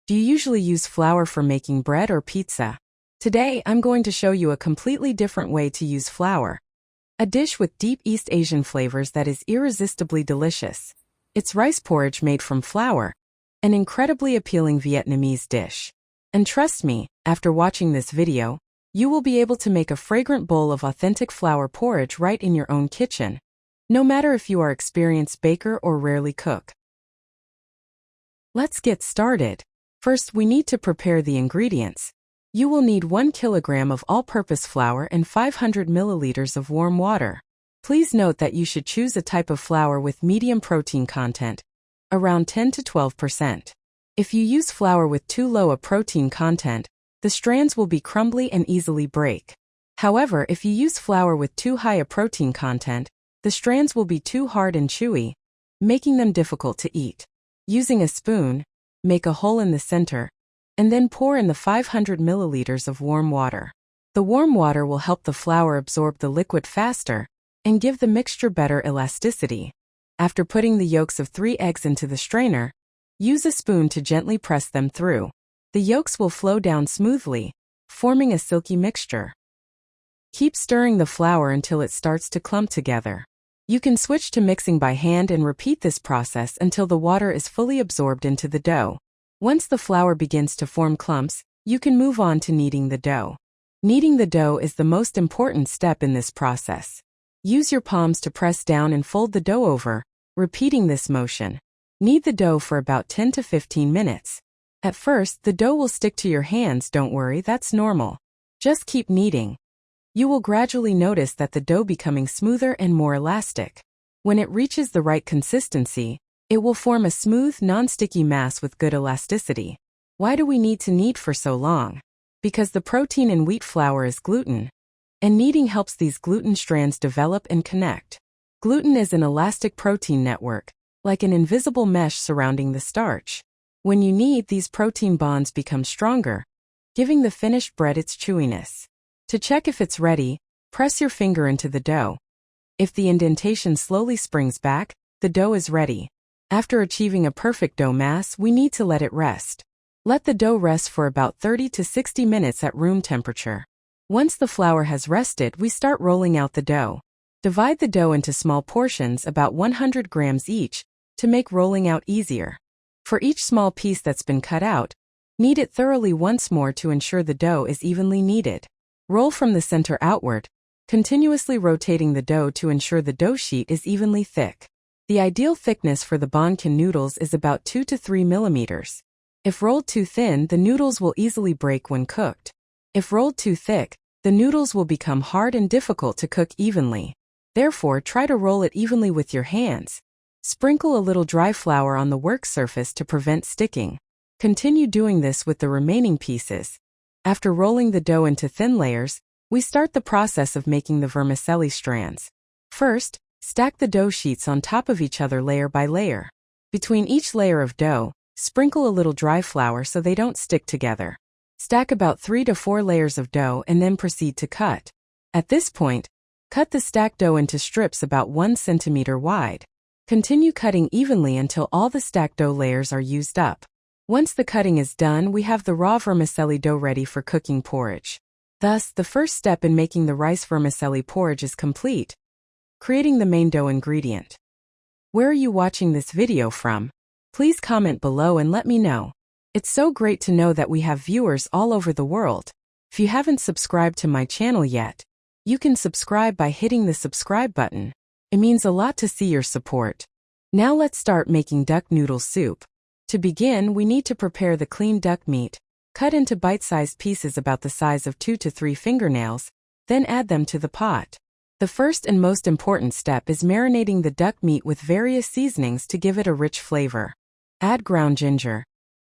Do you usually use flour for making bread or pizza? Today, I'm going to show you a completely different way to use flour. A dish with deep East Asian flavors that is irresistibly delicious. It's rice porridge made from flour, an incredibly appealing Vietnamese dish. And trust me, after watching this video, you will be able to make a fragrant bowl of authentic flour porridge right in your own kitchen, no matter if you are an experienced baker or rarely cook. Let's get started. First, we need to prepare the ingredients. You will need 1 kilogram of all-purpose flour and 500 milliliters of warm water. Please note that you should choose a type of flour with medium protein content, around 10 to 12%. If you use flour with too low a protein content, the strands will be crumbly and easily break. However, if you use flour with too high a protein content, the strands will be too hard and chewy, making them difficult to eat. Using a spoon, make a hole in the center, and then pour in the 500 milliliters of warm water. The warm water will help the flour absorb the liquid faster and give the mixture better elasticity. After putting the yolks of 3 eggs into the strainer, use a spoon to gently press them through. The yolks will flow down smoothly, forming a silky mixture. Keep stirring the flour until it starts to clump together. You can switch to mixing by hand and repeat this process until the water is fully absorbed into the dough. Once the flour begins to form clumps, you can move on to kneading the dough. Kneading the dough is the most important step in this process. Use your palms to press down and fold the dough over, repeating this motion. Knead the dough for about 10 to 15 minutes. At first, the dough will stick to your hands. Don't worry, that's normal. Just keep kneading. You will gradually notice that the dough becoming smoother and more elastic. When it reaches the right consistency, it will form a smooth, non-sticky mass with good elasticity. Why do we need to knead for so long? Because the protein in wheat flour is gluten, and kneading helps these gluten strands develop and connect. Gluten is an elastic protein network, like an invisible mesh surrounding the starch. When you knead, these protein bonds become stronger, giving the finished bread its chewiness. To check if it's ready, press your finger into the dough. If the indentation slowly springs back, the dough is ready. After achieving a perfect dough mass, we need to let it rest. Let the dough rest for about 30 to 60 minutes at room temperature. Once the flour has rested, we start rolling out the dough. Divide the dough into small portions, about 100 grams each, to make rolling out easier. For each small piece that's been cut out, knead it thoroughly once more to ensure the dough is evenly kneaded. Roll from the center outward, continuously rotating the dough to ensure the dough sheet is evenly thick. The ideal thickness for the bonkin noodles is about 2 to 3 millimeters. If rolled too thin, the noodles will easily break when cooked. If rolled too thick, the noodles will become hard and difficult to cook evenly. Therefore, try to roll it evenly with your hands. Sprinkle a little dry flour on the work surface to prevent sticking. Continue doing this with the remaining pieces. After rolling the dough into thin layers, we start the process of making the vermicelli strands. First, stack the dough sheets on top of each other layer by layer. Between each layer of dough, sprinkle a little dry flour so they don't stick together. Stack about 3 to 4 layers of dough and then proceed to cut. At this point, cut the stacked dough into strips about 1 centimeter wide. Continue cutting evenly until all the stacked dough layers are used up. Once the cutting is done, we have the raw vermicelli dough ready for cooking porridge. Thus, the first step in making the rice vermicelli porridge is complete, creating the main dough ingredient. Where are you watching this video from? Please comment below and let me know. It's so great to know that we have viewers all over the world. If you haven't subscribed to my channel yet, you can subscribe by hitting the subscribe button. It means a lot to see your support. Now let's start making duck noodle soup. To begin, we need to prepare the clean duck meat. Cut into bite-sized pieces about the size of 2 to 3 fingernails, then add them to the pot. The first and most important step is marinating the duck meat with various seasonings to give it a rich flavor. Add ground ginger.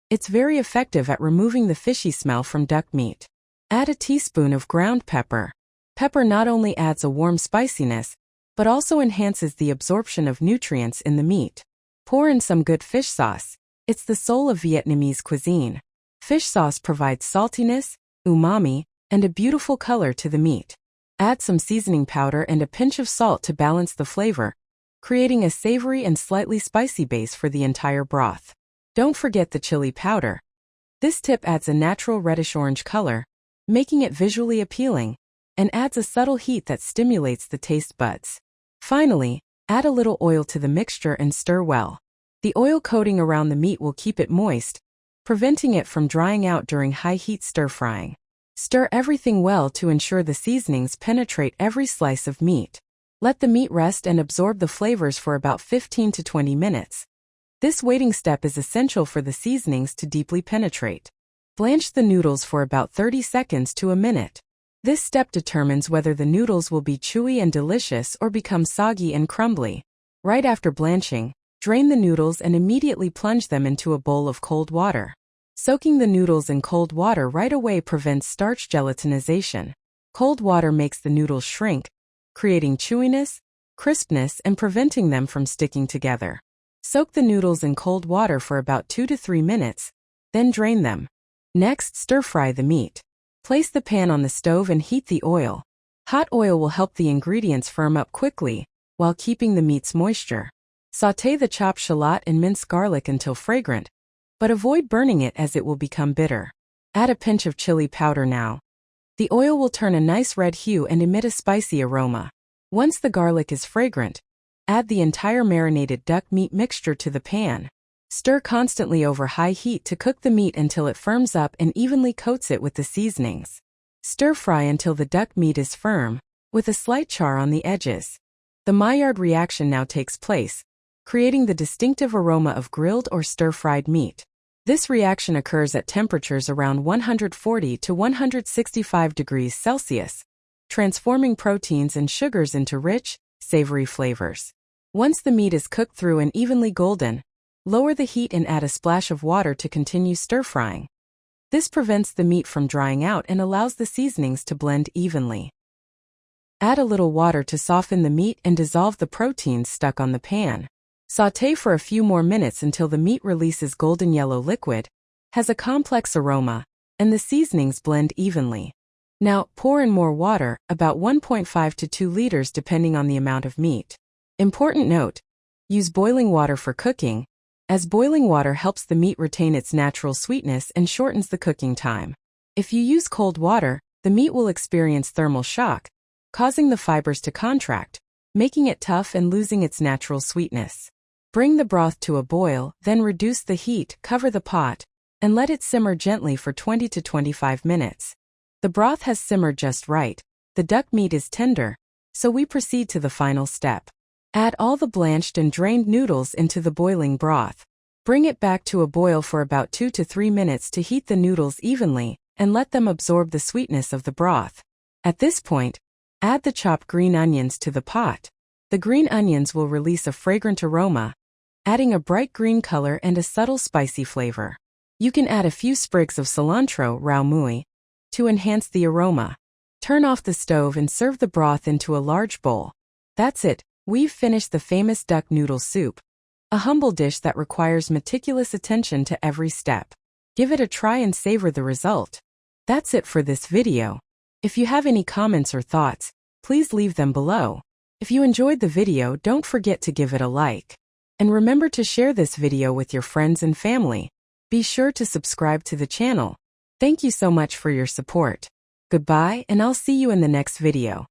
It's very effective at removing the fishy smell from duck meat. Add a teaspoon of ground pepper. Pepper not only adds a warm spiciness, but also enhances the absorption of nutrients in the meat. Pour in some good fish sauce. It's the soul of Vietnamese cuisine. Fish sauce provides saltiness, umami, and a beautiful color to the meat. Add some seasoning powder and a pinch of salt to balance the flavor, creating a savory and slightly spicy base for the entire broth. Don't forget the chili powder. This tip adds a natural reddish-orange color, making it visually appealing, and adds a subtle heat that stimulates the taste buds. Finally, add a little oil to the mixture and stir well. The oil coating around the meat will keep it moist, preventing it from drying out during high-heat stir-frying. Stir everything well to ensure the seasonings penetrate every slice of meat. Let the meat rest and absorb the flavors for about 15 to 20 minutes. This waiting step is essential for the seasonings to deeply penetrate. Blanch the noodles for about 30 seconds to a minute. This step determines whether the noodles will be chewy and delicious or become soggy and crumbly. Right after blanching, drain the noodles and immediately plunge them into a bowl of cold water. Soaking the noodles in cold water right away prevents starch gelatinization. Cold water makes the noodles shrink, creating chewiness, crispness, and preventing them from sticking together. Soak the noodles in cold water for about 2 to 3 minutes, then drain them. Next, stir-fry the meat. Place the pan on the stove and heat the oil. Hot oil will help the ingredients firm up quickly, while keeping the meat's moisture. Sauté the chopped shallot and minced garlic until fragrant, but avoid burning it as it will become bitter. Add a pinch of chili powder now. The oil will turn a nice red hue and emit a spicy aroma. Once the garlic is fragrant, add the entire marinated duck meat mixture to the pan. Stir constantly over high heat to cook the meat until it firms up and evenly coats it with the seasonings. Stir-fry until the duck meat is firm, with a slight char on the edges. The Maillard reaction now takes place, creating the distinctive aroma of grilled or stir-fried meat. This reaction occurs at temperatures around 140 to 165 degrees Celsius, transforming proteins and sugars into rich, savory flavors. Once the meat is cooked through and evenly golden, lower the heat and add a splash of water to continue stir-frying. This prevents the meat from drying out and allows the seasonings to blend evenly. Add a little water to soften the meat and dissolve the proteins stuck on the pan. Sauté for a few more minutes until the meat releases golden yellow liquid, has a complex aroma, and the seasonings blend evenly. Now, pour in more water, about 1.5 to 2 liters depending on the amount of meat. Important note: use boiling water for cooking, as boiling water helps the meat retain its natural sweetness and shortens the cooking time. If you use cold water, the meat will experience thermal shock, causing the fibers to contract, making it tough and losing its natural sweetness. Bring the broth to a boil, then reduce the heat, cover the pot, and let it simmer gently for 20 to 25 minutes. The broth has simmered just right, the duck meat is tender, so we proceed to the final step. Add all the blanched and drained noodles into the boiling broth. Bring it back to a boil for about 2 to 3 minutes to heat the noodles evenly, and let them absorb the sweetness of the broth. At this point, add the chopped green onions to the pot. The green onions will release a fragrant aroma, adding a bright green color and a subtle spicy flavor. You can add a few sprigs of cilantro (raumui) to enhance the aroma. Turn off the stove and serve the broth into a large bowl. That's it, we've finished the famous duck noodle soup. A humble dish that requires meticulous attention to every step. Give it a try and savor the result. That's it for this video. If you have any comments or thoughts, please leave them below. If you enjoyed the video, don't forget to give it a like. And remember to share this video with your friends and family. Be sure to subscribe to the channel. Thank you so much for your support. Goodbye, and I'll see you in the next video.